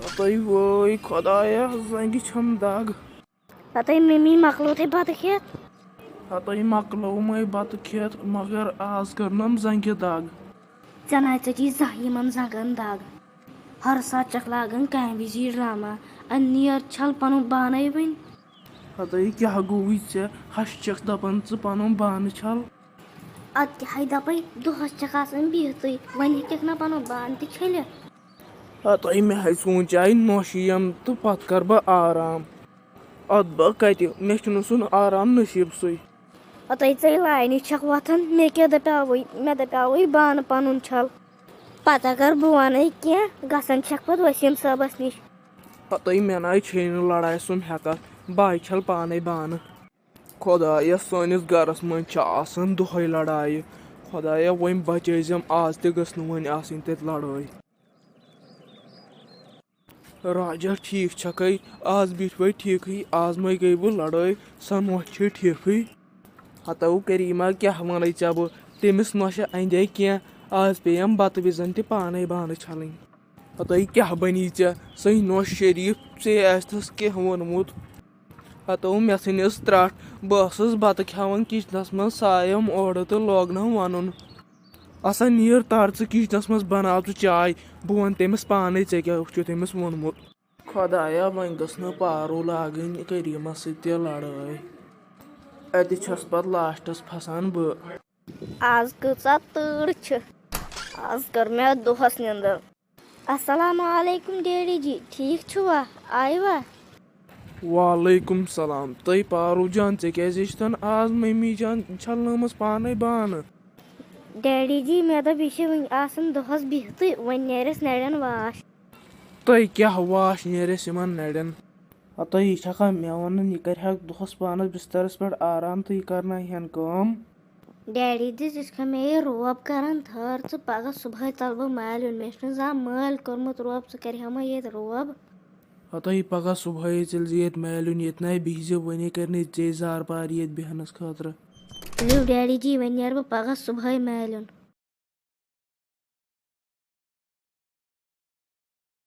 हतई वोई खुदाया जंगी छम दाग। हतई मम्मी मकलो थे बत खेत। हतई मकलो मै बत खेत मगर आज करनम जंगी दाग। चना चची जहिमन जंगन दाग। हर साथ चख लागन कह विजी ड्रामा अन्नियर छल पनु बानै वन। हतई क्या गोई से हश चख दपन च पनु बान छल। अद क्या दपै दुहस चख आसन बिहतई वन हेक ना पनु बान त छलित। हतई मे है सोचाई नौशियम तो पत कर बह आराम। अद बह कति मे छुन सुन आराम नसीब सुई। हतई चै लाइनि छख वथन मे क्या दपावई बान पनुन छल। पता कर बह वन क्या गसन छख पत वसीम सबस निश। हतई मे नाय छेन लड़ाई सुन हेकत बाय छल पाने बान। खुदाया सनिस गरस मन छ आसन दुहै लड़ाई। खुदाया वन बचैजम आज ते गस न वन आसिन तत लड़ाई। राजा ठीक छकै आज बिठ वै ठीक ही आज मै गई बह लड़ाई सा नौश छ ठीक ही। हतौ करीमा क्या वन चा बह तमिस नौश अंदे क्या आज पेयम बत विजन ते पाने बान छलन। हतई क्या बनी चे सही नौश शरीफ से आस्तस क्या वोनमुत। हतौ मे षनिस त्रट बहस बत खान किचनस मं सायम ओर तो लोगन वन असा नीर तर च किचनस मं बनाव च चाय बह वन तमिस पाने चे क्या तमिस वोनमुत। खुदाया वन गस न पारो लागन करीमा सत्य लड़ाई। अत छस पत लास्टस फसान बह। आज कचा तड़ छ आज कर मे दुहस निंदर। अस्सलामुअलैकुम डैडी जी ठीक छुआ आयवा। वालेकुम सलाम तई पारो जान चे क्या आज मम्मी जान छलनमस पाने बान। डैडी जी मे दप यह वन आसन दुहस बिहत वन नेरस नड़न वाश। तई क्या वाश नेरस यमन नड़न। हतई यह छका मे वन यह कर दुहस पानस बिस्तरस पे आराम तो यह करना हन काम। डैडी जी जिसका मे ये रोब करन थर च पगह सुबह तल बह मालिन मे जा माल कोरमुत रोब च कर हम ये रोब। हतई पगह सुबह चल ये मालिन ये ना बिहज वन कर जार पार ये बेहनस खतर। तुलियो डैडी जी वन नेर बह पगह सुबह मालिन।